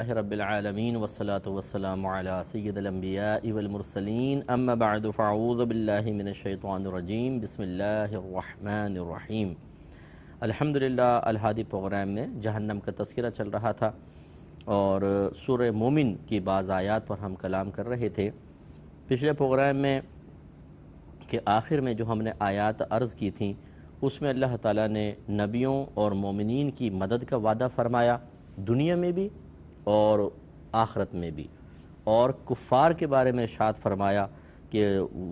رب العالمین والصلاة والسلام علی سید الانبیاء والمرسلین اما بعد فاعوذ باللہ من الشیطان الرجیم بسم اللہ الرحمن الرحیم۔ الحمدللہ الہادی پروگرام میں جہنم کا تذکرہ چل رہا تھا اور سورہ مومن کی بعض آیات پر ہم کلام کر رہے تھے۔ پچھلے پروگرام میں کہ آخر میں جو ہم نے آیات عرض کی تھیں اس میں اللہ تعالیٰ نے نبیوں اور مومنین کی مدد کا وعدہ فرمایا، دنیا میں بھی اور آخرت میں بھی، اور کفار کے بارے میں ارشاد فرمایا کہ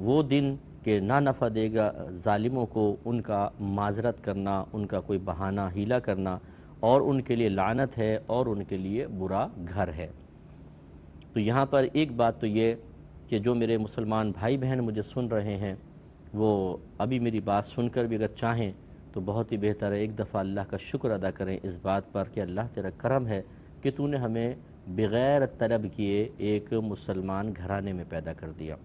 وہ دن کہ نہ نفع دے گا ظالموں کو ان کا معذرت کرنا، ان کا کوئی بہانہ ہیلہ کرنا، اور ان کے لیے لعنت ہے اور ان کے لیے برا گھر ہے۔ تو یہاں پر ایک بات تو یہ کہ جو میرے مسلمان بھائی بہن مجھے سن رہے ہیں وہ ابھی میری بات سن کر بھی اگر چاہیں تو بہت ہی بہتر ہے ایک دفعہ اللہ کا شکر ادا کریں اس بات پر کہ اللہ تیرا کرم ہے کہ تو نے ہمیں بغیر طلب کیے ایک مسلمان گھرانے میں پیدا کر دیا،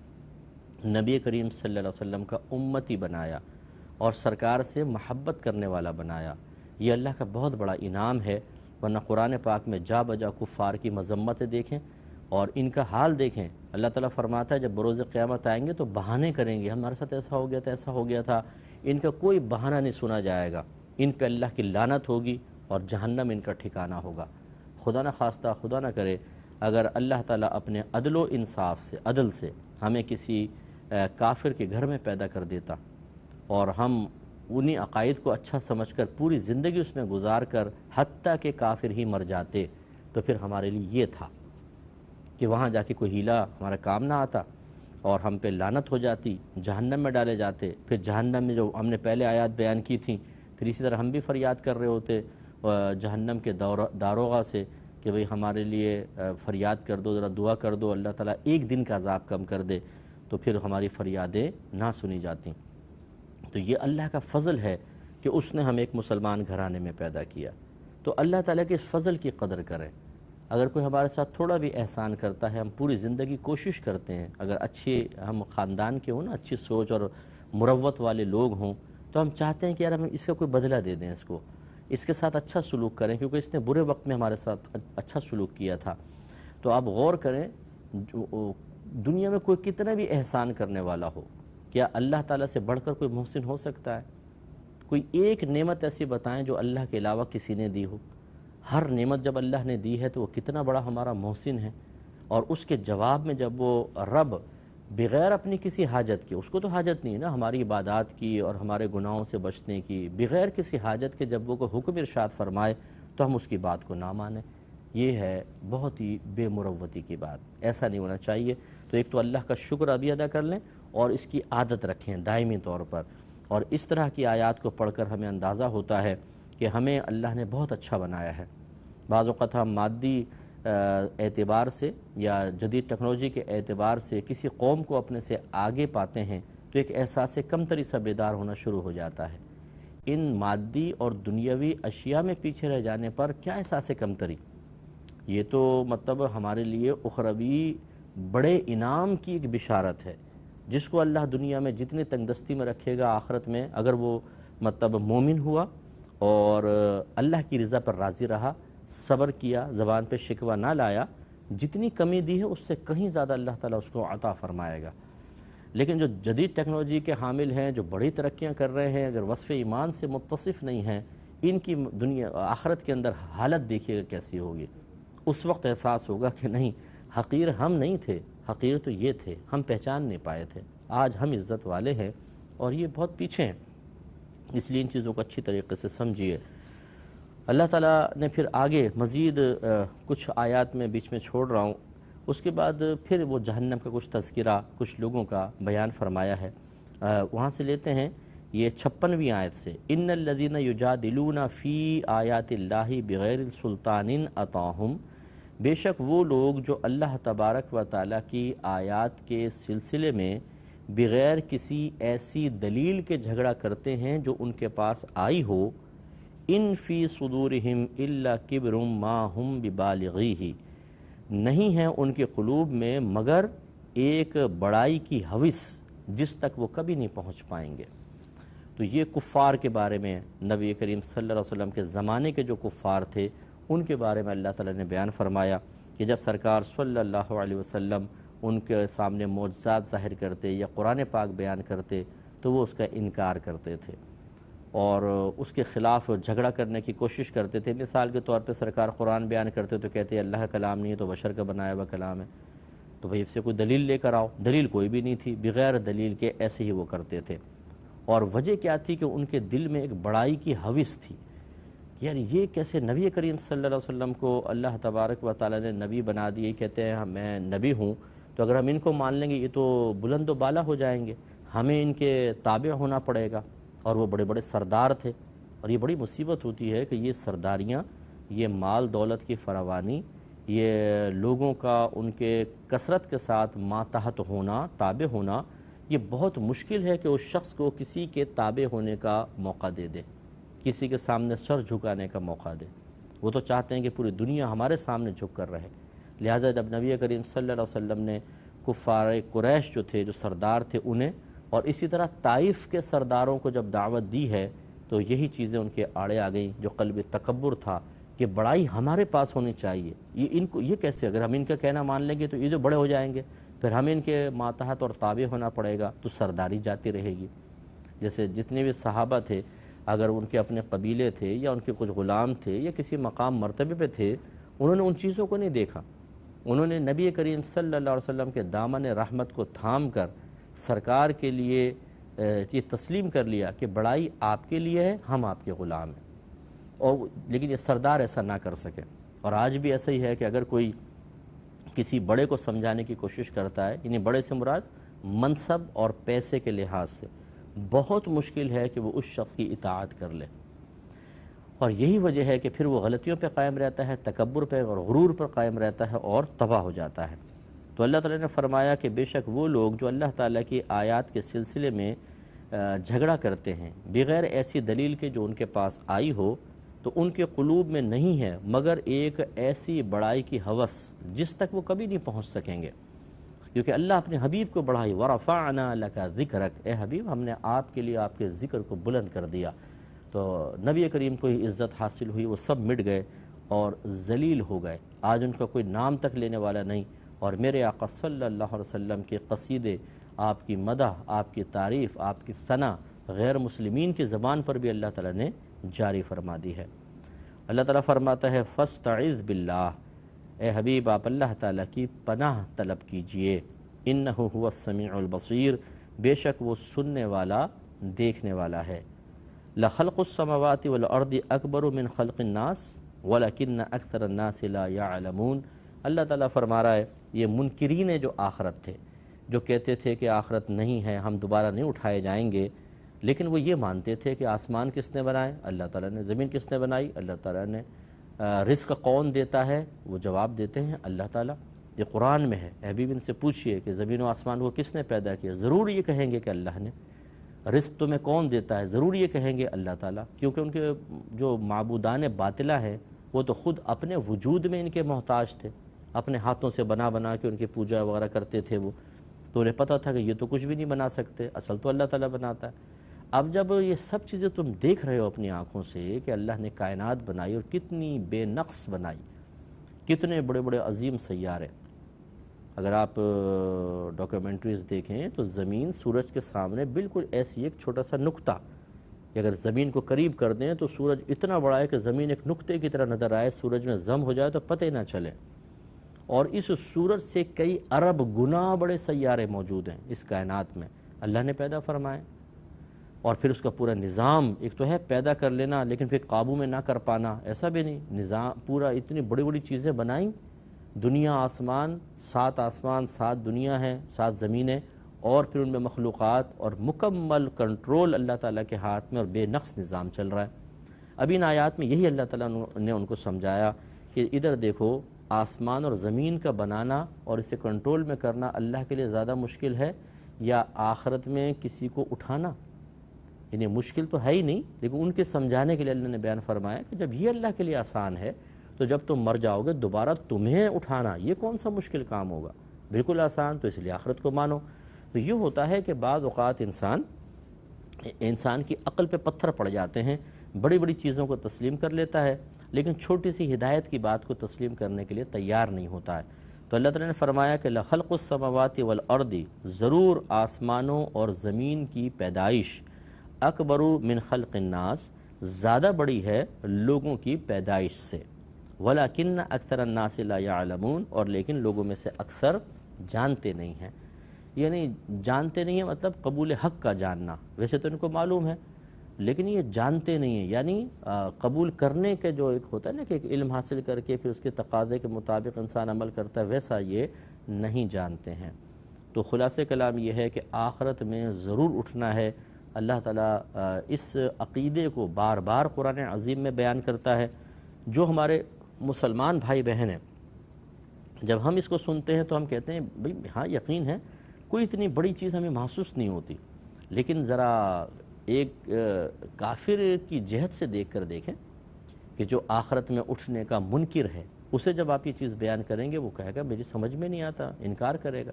نبی کریم صلی اللہ علیہ وسلم کا امتی بنایا اور سرکار سے محبت کرنے والا بنایا۔ یہ اللہ کا بہت بڑا انعام ہے، ورنہ قرآن پاک میں جا بجا کفار کی مذمتیں دیکھیں اور ان کا حال دیکھیں۔ اللہ تعالیٰ فرماتا ہے جب بروز قیامت آئیں گے تو بہانے کریں گے، ہمارے ساتھ ایسا ہو گیا تھا ایسا ہو گیا تھا، ان کا کوئی بہانہ نہیں سنا جائے گا، ان پہ اللہ کی لعنت ہوگی اور جہنم ان کا ٹھکانہ ہوگا۔ خدا نہ خواستہ، خدا نہ کرے اگر اللہ تعالیٰ اپنے عدل و انصاف سے، عدل سے ہمیں کسی کافر کے گھر میں پیدا کر دیتا اور ہم انہی عقائد کو اچھا سمجھ کر پوری زندگی اس میں گزار کر حتیٰ کہ کافر ہی مر جاتے تو پھر ہمارے لیے یہ تھا کہ وہاں جا کے کوئی ہیلہ ہمارا کام نہ آتا اور ہم پہ لعنت ہو جاتی، جہنم میں ڈالے جاتے۔ پھر جہنم میں جو ہم نے پہلے آیات بیان کی تھیں پھر اسی طرح ہم بھی فریاد کر رہے ہوتے جہنم کے داروغہ سے کہ بھئی ہمارے لیے فریاد کر دو، ذرا دعا کر دو اللہ تعالیٰ ایک دن کا عذاب کم کر دے، تو پھر ہماری فریادیں نہ سنی جاتیں۔ تو یہ اللہ کا فضل ہے کہ اس نے ہمیں ایک مسلمان گھرانے میں پیدا کیا۔ تو اللہ تعالیٰ کے اس فضل کی قدر کریں۔ اگر کوئی ہمارے ساتھ تھوڑا بھی احسان کرتا ہے، ہم پوری زندگی کوشش کرتے ہیں اگر اچھے ہم خاندان کے ہوں نا، اچھی سوچ اور مروت والے لوگ ہوں تو ہم چاہتے ہیں کہ یار ہم اس کا کوئی بدلہ دے دیں، اس کے ساتھ اچھا سلوک کریں کیونکہ اس نے برے وقت میں ہمارے ساتھ اچھا سلوک کیا تھا۔ تو آپ غور کریں دنیا میں کوئی کتنا بھی احسان کرنے والا ہو، کیا اللہ تعالیٰ سے بڑھ کر کوئی محسن ہو سکتا ہے؟ کوئی ایک نعمت ایسی بتائیں جو اللہ کے علاوہ کسی نے دی ہو۔ ہر نعمت جب اللہ نے دی ہے تو وہ کتنا بڑا ہمارا محسن ہے، اور اس کے جواب میں جب وہ رب بغیر اپنی کسی حاجت کے، اس کو تو حاجت نہیں ہے نا ہماری عبادات کی اور ہمارے گناہوں سے بچنے کی، بغیر کسی حاجت کے جب وہ کوئی حکم ارشاد فرمائے تو ہم اس کی بات کو نہ مانیں، یہ ہے بہت ہی بے مروتی کی بات۔ ایسا نہیں ہونا چاہیے۔ تو ایک تو اللہ کا شکر ابھی ادا کر لیں اور اس کی عادت رکھیں دائمی طور پر، اور اس طرح کی آیات کو پڑھ کر ہمیں اندازہ ہوتا ہے کہ ہمیں اللہ نے بہت اچھا بنایا ہے۔ بعض اوقات ہم مادی اعتبار سے یا جدید ٹیکنالوجی کے اعتبار سے کسی قوم کو اپنے سے آگے پاتے ہیں تو ایک احساس کمتری سا بیدار ہونا شروع ہو جاتا ہے۔ ان مادی اور دنیاوی اشیاء میں پیچھے رہ جانے پر کیا احساس کمتری؟ یہ تو مطلب ہمارے لیے اخروی بڑے انعام کی ایک بشارت ہے۔ جس کو اللہ دنیا میں جتنی تنگ دستی میں رکھے گا، آخرت میں اگر وہ مطلب مومن ہوا اور اللہ کی رضا پر راضی رہا، صبر کیا، زبان پہ شکوہ نہ لایا، جتنی کمی دی ہے اس سے کہیں زیادہ اللہ تعالیٰ اس کو عطا فرمائے گا۔ لیکن جو جدید ٹیکنالوجی کے حامل ہیں، جو بڑی ترقیاں کر رہے ہیں، اگر وصف ایمان سے متصف نہیں ہیں، ان کی دنیا آخرت کے اندر حالت دیکھیے گا کیسی ہوگی۔ اس وقت احساس ہوگا کہ نہیں، حقیر ہم نہیں تھے، حقیر تو یہ تھے، ہم پہچان نہیں پائے تھے، آج ہم عزت والے ہیں اور یہ بہت پیچھے ہیں۔ اس لیے ان چیزوں کو اچھی طریقے سے سمجھیے۔ اللہ تعالیٰ نے پھر آگے مزید کچھ آیات میں بیچ میں چھوڑ رہا ہوں، اس کے بعد پھر وہ جہنم کا کچھ تذکرہ کچھ لوگوں کا بیان فرمایا ہے۔ وہاں سے لیتے ہیں یہ 56ویں آیت سے، ان الذین یجادلون فی آیات اللہ بغیر سلطان اتاہم، بے شک وہ لوگ جو اللہ تبارک و تعالیٰ کی آیات کے سلسلے میں بغیر کسی ایسی دلیل کے جھگڑا کرتے ہیں جو ان کے پاس آئی ہو، ان فی صدورہم الا کبر ما ہم ببالغیہ، نہیں ہے ان کے قلوب میں مگر ایک بڑائی کی ہوس جس تک وہ کبھی نہیں پہنچ پائیں گے۔ تو یہ کفار کے بارے میں نبی کریم صلی اللہ علیہ وسلم کے زمانے کے جو کفار تھے ان کے بارے میں اللہ تعالیٰ نے بیان فرمایا کہ جب سرکار صلی اللہ علیہ وسلم ان کے سامنے معجزات ظاہر کرتے یا قرآن پاک بیان کرتے تو وہ اس کا انکار کرتے تھے اور اس کے خلاف جھگڑا کرنے کی کوشش کرتے تھے۔ مثال کے طور پہ سرکار قرآن بیان کرتے تو کہتے اللہ کا کلام نہیں ہے، تو بشر کا بنایا ہوا کلام ہے، تو بھئی اس سے کوئی دلیل لے کر آؤ۔ دلیل کوئی بھی نہیں تھی، بغیر دلیل کے ایسے ہی وہ کرتے تھے۔ اور وجہ کیا تھی کہ ان کے دل میں ایک بڑائی کی ہوس تھی کہ یار یہ کیسے نبی کریم صلی اللہ علیہ وسلم کو اللہ تبارک و تعالیٰ نے نبی بنا دیے، کہتے ہیں میں نبی ہوں، تو اگر ہم ان کو مان لیں گے یہ تو بلند و بالا ہو جائیں گے، ہمیں ان کے تابع ہونا پڑے گا۔ اور وہ بڑے بڑے سردار تھے، اور یہ بڑی مصیبت ہوتی ہے کہ یہ سرداریاں، یہ مال دولت کی فراوانی، یہ لوگوں کا ان کے کثرت کے ساتھ ماتحت ہونا، تابع ہونا، یہ بہت مشکل ہے کہ اس شخص کو کسی کے تابع ہونے کا موقع دے دے، کسی کے سامنے سر جھکانے کا موقع دے۔ وہ تو چاہتے ہیں کہ پوری دنیا ہمارے سامنے جھک کر رہے۔ لہٰذا جب نبی کریم صلی اللہ علیہ وسلم نے کفار قریش جو تھے، جو سردار تھے، انہیں اور اسی طرح طائف کے سرداروں کو جب دعوت دی ہے تو یہی چیزیں ان کے آڑے آ گئیں، جو قلب تکبر تھا کہ بڑائی ہمارے پاس ہونی چاہیے، یہ کیسے، اگر ہم ان کا کہنا مان لیں گے تو یہ جو بڑے ہو جائیں گے، پھر ہمیں ان کے ماتحت اور تابع ہونا پڑے گا، تو سرداری جاتی رہے گی۔ جیسے جتنے بھی صحابہ تھے، اگر ان کے اپنے قبیلے تھے یا ان کے کچھ غلام تھے یا کسی مقام مرتبے پہ تھے، انہوں نے ان چیزوں کو نہیں دیکھا، انہوں نے نبی کریم صلی اللہ علیہ وسلم کے دامن رحمت کو تھام کر سرکار کے لیے یہ تسلیم کر لیا کہ بڑائی آپ کے لیے ہے، ہم آپ کے غلام ہیں۔ اور لیکن یہ سردار ایسا نہ کر سکے، اور آج بھی ایسا ہی ہے کہ اگر کوئی کسی بڑے کو سمجھانے کی کوشش کرتا ہے، یعنی بڑے سے مراد منصب اور پیسے کے لحاظ سے، بہت مشکل ہے کہ وہ اس شخص کی اطاعت کر لے، اور یہی وجہ ہے کہ پھر وہ غلطیوں پہ قائم رہتا ہے، تکبر پہ اور غرور پر قائم رہتا ہے اور تباہ ہو جاتا ہے۔ تو اللہ تعالیٰ نے فرمایا کہ بے شک وہ لوگ جو اللہ تعالیٰ کی آیات کے سلسلے میں جھگڑا کرتے ہیں بغیر ایسی دلیل کے جو ان کے پاس آئی ہو، تو ان کے قلوب میں نہیں ہے مگر ایک ایسی بڑائی کی ہوس جس تک وہ کبھی نہیں پہنچ سکیں گے، کیونکہ اللہ اپنے حبیب کو بڑھائی، وَرَفَعْنَا لَكَ ذِكْرَكَ، اے حبیب ہم نے آپ کے لیے آپ کے ذکر کو بلند کر دیا۔ تو نبی کریم کو ہی عزت حاصل ہوئی، وہ سب مٹ گئے اور ذلیل ہو گئے، آج ان کا کوئی نام تک لینے والا نہیں۔ اور میرے آقا صلی اللہ علیہ وسلم کے قصیدے، آپ کی مدح، آپ کی تعریف، آپ کی ثنا غیر مسلمین کی زبان پر بھی اللہ تعالیٰ نے جاری فرما دی ہے۔ اللہ تعالیٰ فرماتا ہے فاستعذ باللہ، اے حبیب آپ اللہ تعالیٰ کی پناہ طلب کیجئے، انہ هو السمیع البصیر، بے شک وہ سننے والا دیکھنے والا ہے۔ لخلق السماوات والارض اکبر من خلق الناس ولکن اکثر الناس لا یعلمون۔ اللہ تعالیٰ فرما رہا ہے یہ منکرین جو آخرت تھے، جو کہتے تھے کہ آخرت نہیں ہے، ہم دوبارہ نہیں اٹھائے جائیں گے، لیکن وہ یہ مانتے تھے کہ آسمان کس نے بنائے؟ اللہ تعالیٰ نے۔ زمین کس نے بنائی؟ اللہ تعالیٰ نے۔ رزق کون دیتا ہے؟ وہ جواب دیتے ہیں اللہ تعالیٰ۔ یہ قرآن میں ہے، اے حبیب ان سے پوچھئے کہ زمین و آسمان کو کس نے پیدا کیا؟ ضرور یہ کہیں گے کہ اللہ نے۔ رزق تمہیں کون دیتا ہے؟ ضرور یہ کہیں گے اللہ تعالیٰ، کیونکہ ان کے جو معبودان باطلہ ہیں وہ تو خود اپنے وجود میں ان کے محتاج تھے، اپنے ہاتھوں سے بنا بنا کے ان کی پوجا وغیرہ کرتے تھے وہ، تو انہیں پتہ تھا کہ یہ تو کچھ بھی نہیں بنا سکتے، اصل تو اللہ تعالیٰ بناتا ہے۔ اب جب یہ سب چیزیں تم دیکھ رہے ہو اپنی آنکھوں سے کہ اللہ نے کائنات بنائی اور کتنی بے نقص بنائی، کتنے بڑے بڑے عظیم سیارے، اگر آپ ڈاکیومنٹریز دیکھیں تو زمین سورج کے سامنے بالکل ایسی ایک چھوٹا سا نقطہ، اگر زمین کو قریب کر دیں تو سورج اتنا بڑا ہے کہ زمین ایک نقطے کی طرح نظر آئے، سورج میں ضم ہو جائے تو پتہ ہی نہ چلے، اور اس سورج سے کئی ارب گنا بڑے سیارے موجود ہیں اس کائنات میں، اللہ نے پیدا فرمائے۔ اور پھر اس کا پورا نظام، ایک تو ہے پیدا کر لینا لیکن پھر قابو میں نہ کر پانا، ایسا بھی نہیں، نظام پورا اتنی بڑی بڑی چیزیں بنائیں، دنیا آسمان، 7 آسمان 7 دنیا ہیں، 7 زمینیں، اور پھر ان میں مخلوقات، اور مکمل کنٹرول اللہ تعالیٰ کے ہاتھ میں اور بے نقص نظام چل رہا ہے۔ اب ان آیات میں یہی اللہ تعالیٰ نے ان کو سمجھایا کہ ادھر دیکھو، آسمان اور زمین کا بنانا اور اسے کنٹرول میں کرنا اللہ کے لیے زیادہ مشکل ہے یا آخرت میں کسی کو اٹھانا؟ یعنی مشکل تو ہے ہی نہیں، لیکن ان کے سمجھانے کے لیے اللہ نے بیان فرمایا کہ جب یہ اللہ کے لیے آسان ہے تو جب تم مر جاؤ گے دوبارہ تمہیں اٹھانا یہ کون سا مشکل کام ہوگا؟ بالکل آسان، تو اس لیے آخرت کو مانو۔ تو یہ ہوتا ہے کہ بعض اوقات انسان کی عقل پہ پتھر پڑ جاتے ہیں، بڑی بڑی چیزوں کو تسلیم کر لیتا ہے، لیکن چھوٹی سی ہدایت کی بات کو تسلیم کرنے کے لیے تیار نہیں ہوتا ہے۔ تو اللہ تعالیٰ نے فرمایا کہ لَخَلْقُ السَّمَاوَاتِ وَالْأَرْضِ، ضرور آسمانوں اور زمین کی پیدائش اکبر من خلق الناس، زیادہ بڑی ہے لوگوں کی پیدائش سے، وَلَكِنَّ أَكْثَرَ النَّاسِ لَا يَعْلَمُونَ، اور لیکن لوگوں میں سے اکثر جانتے نہیں ہیں۔ یعنی جانتے نہیں ہیں مطلب قبول حق کا جاننا، ویسے تو ان کو معلوم ہے لیکن یہ جانتے نہیں ہیں، یعنی قبول کرنے کے جو ایک ہوتا ہے نا کہ ایک علم حاصل کر کے پھر اس کے تقاضے کے مطابق انسان عمل کرتا ہے، ویسا یہ نہیں جانتے ہیں۔ تو خلاصہ کلام یہ ہے کہ آخرت میں ضرور اٹھنا ہے۔ اللہ تعالیٰ اس عقیدے کو بار بار قرآن عظیم میں بیان کرتا ہے۔ جو ہمارے مسلمان بھائی بہن ہیں، جب ہم اس کو سنتے ہیں تو ہم کہتے ہیں بھئی ہاں یقین ہے، کوئی اتنی بڑی چیز ہمیں محسوس نہیں ہوتی، لیکن ذرا ایک کافر کی جہت سے دیکھ کر دیکھیں کہ جو آخرت میں اٹھنے کا منکر ہے، اسے جب آپ یہ چیز بیان کریں گے وہ کہے گا میری سمجھ میں نہیں آتا، انکار کرے گا۔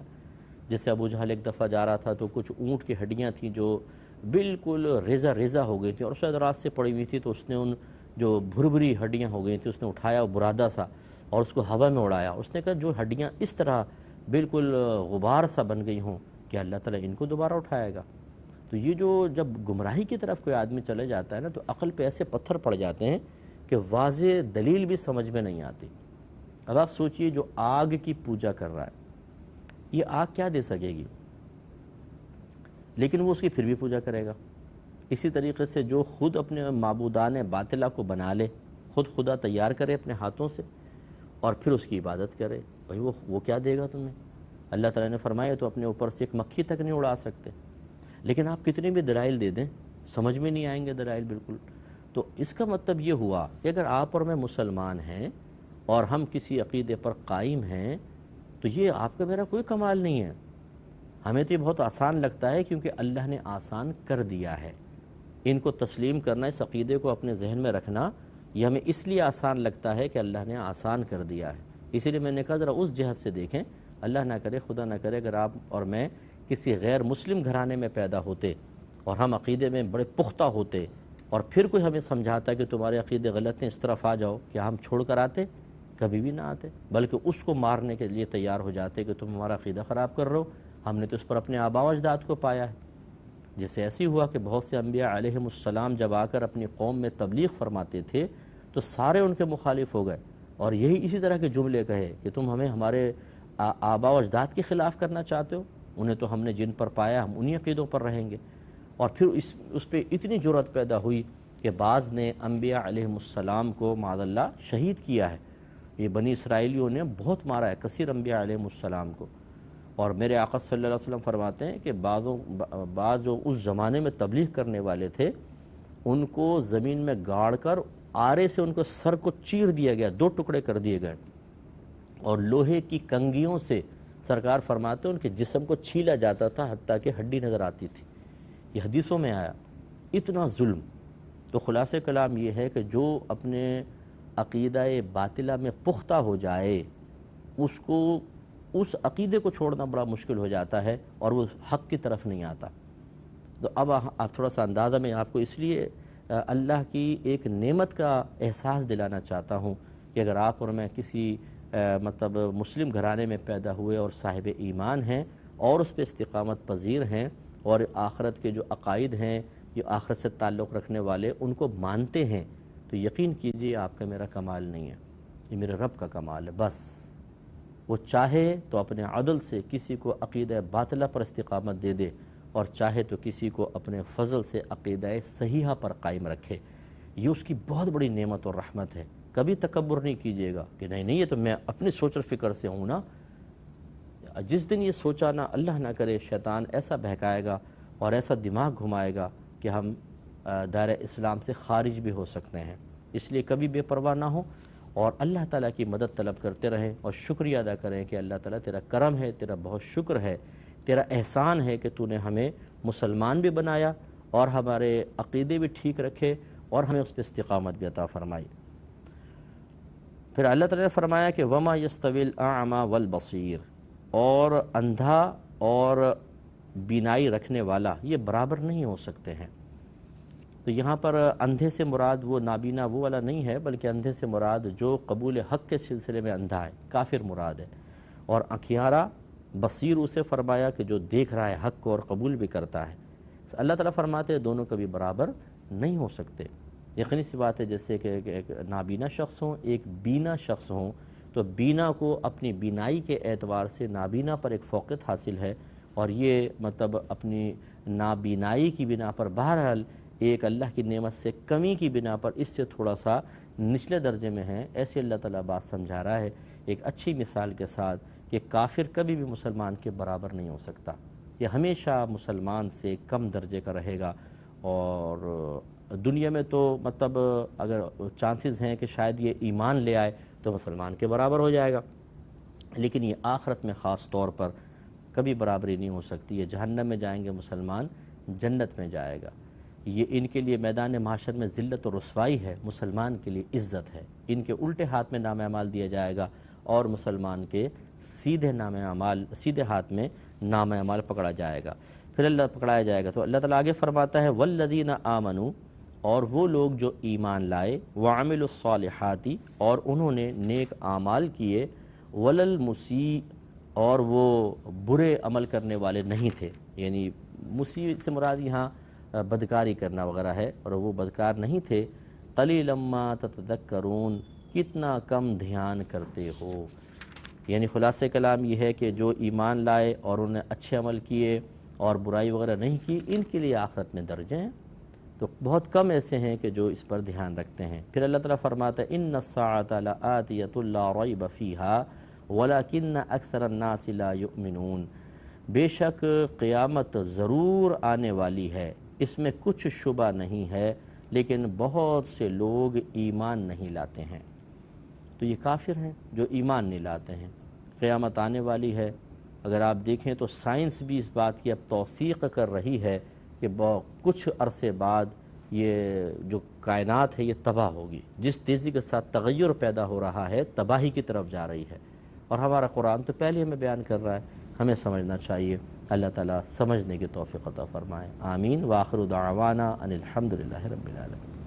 جیسے ابو جہل ایک دفعہ جا رہا تھا تو کچھ اونٹ کی ہڈیاں تھیں جو بالکل ریزہ ریزہ ہو گئی تھیں اور شاید رات سے پڑی ہوئی تھی، تو اس نے ان جو بھربری ہڈیاں ہو گئی تھیں اس نے اٹھایا برادہ سا اور اس کو ہوا میں اڑایا۔ اس نے کہا جو ہڈیاں اس طرح بالکل غبار سا بن گئی ہوں کہ اللہ تعالیٰ ان کو دوبارہ اٹھائے گا۔ تو یہ جو جب گمراہی کی طرف کوئی آدمی چلے جاتا ہے نا تو عقل پہ ایسے پتھر پڑ جاتے ہیں کہ واضح دلیل بھی سمجھ میں نہیں آتی۔ اب آپ سوچئے جو آگ کی پوجا کر رہا ہے، یہ آگ کیا دے سکے گی، لیکن وہ اس کی پھر بھی پوجا کرے گا۔ اسی طریقے سے جو خود اپنے معبودان باطلہ کو بنا لے، خود خدا تیار کرے اپنے ہاتھوں سے اور پھر اس کی عبادت کرے، بھئی وہ کیا دے گا تمہیں؟ اللہ تعالیٰ نے فرمایا تو اپنے اوپر سے ایک مکھی تک نہیں اڑا سکتے، لیکن آپ کتنے بھی دلائل دے دیں سمجھ میں نہیں آئیں گے دلائل بالکل۔ تو اس کا مطلب یہ ہوا کہ اگر آپ اور میں مسلمان ہیں اور ہم کسی عقیدے پر قائم ہیں تو یہ آپ کا میرا کوئی کمال نہیں ہے۔ ہمیں تو یہ بہت آسان لگتا ہے کیونکہ اللہ نے آسان کر دیا ہے۔ ان کو تسلیم کرنا، اس عقیدے کو اپنے ذہن میں رکھنا، یہ ہمیں اس لیے آسان لگتا ہے کہ اللہ نے آسان کر دیا ہے۔ اسی لیے میں نے کہا ذرا اس جہت سے دیکھیں، اللہ نہ کرے خدا نہ کرے اگر آپ اور میں کسی غیر مسلم گھرانے میں پیدا ہوتے اور ہم عقیدے میں بڑے پختہ ہوتے اور پھر کوئی ہمیں سمجھاتا کہ تمہارے عقیدے غلط ہیں اس طرف آ جاؤ، کیا ہم چھوڑ کر آتے؟ کبھی بھی نہ آتے، بلکہ اس کو مارنے کے لیے تیار ہو جاتے کہ تم ہمارا عقیدہ خراب کر رہے ہو، ہم نے تو اس پر اپنے آباء و اجداد کو پایا ہے۔ جیسے ایسی ہوا کہ بہت سے انبیاء علیہم السلام جب آ کر اپنی قوم میں تبلیغ فرماتے تھے تو سارے ان کے مخالف ہو گئے اور یہی اسی طرح کے جملے کہے کہ تم ہمیں ہمارے آباء و اجداد کے خلاف کرنا چاہتے ہو، انہیں تو ہم نے جن پر پایا ہم انہی عقیدوں پر رہیں گے۔ اور پھر اس پہ اتنی جرأت پیدا ہوئی کہ بعض نے انبیاء علیہم السلام کو معاذ اللہ شہید کیا ہے۔ یہ بنی اسرائیلیوں نے بہت مارا ہے کثیر انبیاء علیہم السلام کو۔ اور میرے آقا صلی اللہ علیہ وسلم فرماتے ہیں کہ بعض جو اس زمانے میں تبلیغ کرنے والے تھے ان کو زمین میں گاڑ کر آرے سے ان کو سر کو چیر دیا گیا، 2 ٹکڑے کر دیے گئے، اور لوہے کی کنگھیوں سے سرکار فرماتے ہیں ان کے جسم کو چھیلا جاتا تھا حتیٰ کہ ہڈی نظر آتی تھی۔ یہ حدیثوں میں آیا، اتنا ظلم۔ تو خلاصہ کلام یہ ہے کہ جو اپنے عقیدہ باطلہ میں پختہ ہو جائے اس عقیدے کو چھوڑنا بڑا مشکل ہو جاتا ہے اور وہ حق کی طرف نہیں آتا۔ تو اب آپ تھوڑا سا اندازہ میں آپ کو اس لیے اللہ کی ایک نعمت کا احساس دلانا چاہتا ہوں کہ اگر آپ اور میں کسی مطلب مسلم گھرانے میں پیدا ہوئے اور صاحب ایمان ہیں اور اس پہ استقامت پذیر ہیں اور آخرت کے جو عقائد ہیں یہ آخرت سے تعلق رکھنے والے ان کو مانتے ہیں، تو یقین کیجئے آپ کا میرا کمال نہیں ہے، یہ میرے رب کا کمال ہے۔ بس وہ چاہے تو اپنے عدل سے کسی کو عقیدہ باطلہ پر استقامت دے دے اور چاہے تو کسی کو اپنے فضل سے عقیدہ صحیحہ پر قائم رکھے، یہ اس کی بہت بڑی نعمت اور رحمت ہے۔ کبھی تکبر نہیں کیجیے گا کہ نہیں یہ تو میں اپنی سوچ و فکر سے ہوں نا۔ جس دن یہ سوچا نا، اللہ نہ کرے، شیطان ایسا بہکائے گا اور ایسا دماغ گھمائے گا کہ ہم دائرہ اسلام سے خارج بھی ہو سکتے ہیں۔ اس لیے کبھی بے پرواہ نہ ہو اور اللہ تعالیٰ کی مدد طلب کرتے رہیں اور شکریہ ادا کریں کہ اللہ تعالیٰ تیرا کرم ہے، تیرا بہت شکر ہے، تیرا احسان ہے کہ تو نے ہمیں مسلمان بھی بنایا اور ہمارے عقیدے بھی ٹھیک رکھے اور ہمیں اس پہ استقامت بھی عطا فرمائی۔ پھر اللہ تعالیٰ نے فرمایا کہ وَمَا يَسْتَوِي الْأَعْمَى وَالْبَصِيرُ، اور اندھا اور بینائی رکھنے والا یہ برابر نہیں ہو سکتے ہیں۔ تو یہاں پر اندھے سے مراد وہ نابینا وہ والا نہیں ہے، بلکہ اندھے سے مراد جو قبول حق کے سلسلے میں اندھا ہے، کافر مراد ہے۔ اور اکھیارا بصیر اسے فرمایا کہ جو دیکھ رہا ہے حق کو اور قبول بھی کرتا ہے۔ اللہ تعالیٰ فرماتے ہیں دونوں کبھی برابر نہیں ہو سکتے۔ یقینی سی بات ہے جیسے کہ ایک نابینا شخص ہوں، ایک بینا شخص ہوں، تو بینا کو اپنی بینائی کے اعتبار سے نابینا پر ایک فوقیت حاصل ہے، اور یہ مطلب اپنی نابینائی کی بنا پر بہرحال ایک اللہ کی نعمت سے کمی کی بنا پر اس سے تھوڑا سا نچلے درجے میں ہیں۔ ایسے اللہ تعالیٰ بات سمجھا رہا ہے ایک اچھی مثال کے ساتھ کہ کافر کبھی بھی مسلمان کے برابر نہیں ہو سکتا، یہ ہمیشہ مسلمان سے کم درجے کا رہے گا۔ اور دنیا میں تو مطلب اگر چانسز ہیں کہ شاید یہ ایمان لے آئے تو مسلمان کے برابر ہو جائے گا، لیکن یہ آخرت میں خاص طور پر کبھی برابری نہیں ہو سکتی۔ یہ جہنم میں جائیں گے مسلمان، جنت میں جائے گا۔ یہ ان کے لیے میدان محشر میں ذلت و رسوائی ہے، مسلمان کے لیے عزت ہے۔ ان کے الٹے ہاتھ میں نام اعمال دیا جائے گا اور مسلمان کے سیدھے ہاتھ میں نام اعمال پکڑا جائے گا، پھر اللہ پکڑایا جائے گا۔ تو اللہ تعالیٰ آگے فرماتا ہے والذین آمنوا، اور وہ لوگ جو ایمان لائے، وعملوا الصالحات، اور انہوں نے نیک اعمال کیے، وللمسیء، اور وہ برے عمل کرنے والے نہیں تھے۔ یعنی مسیء سے مراد یہاں بدکاری کرنا وغیرہ ہے، اور وہ بدکار نہیں تھے۔ قلیلا ما تتذکرون، کتنا کم دھیان کرتے ہو۔ یعنی خلاصہ کلام یہ ہے کہ جو ایمان لائے اور انہوں نے اچھے عمل کیے اور برائی وغیرہ نہیں کی، ان کے لیے آخرت میں درجے ہیں۔ تو بہت کم ایسے ہیں کہ جو اس پر دھیان رکھتے ہیں۔ پھر اللہ تعالیٰ فرماتا ہے ان الساعۃ لآتیۃ لا ریب فیہا ولکن اکثر الناس لا یؤمنون، بے شک قیامت ضرور آنے والی ہے، اس میں کچھ شبہ نہیں ہے، لیکن بہت سے لوگ ایمان نہیں لاتے ہیں۔ تو یہ کافر ہیں جو ایمان نہیں لاتے ہیں۔ قیامت آنے والی ہے، اگر آپ دیکھیں تو سائنس بھی اس بات کی اب توثیق کر رہی ہے کہ کچھ عرصے بعد یہ جو کائنات ہے یہ تباہ ہوگی۔ جس تیزی کے ساتھ تغیر پیدا ہو رہا ہے، تباہی کی طرف جا رہی ہے، اور ہمارا قرآن تو پہلے ہمیں بیان کر رہا ہے، ہمیں سمجھنا چاہیے۔ اللہ تعالیٰ سمجھنے کی توفیق عطا فرمائے، آمین۔ وآخر دعوانا ان الحمد للہ رب العالمین۔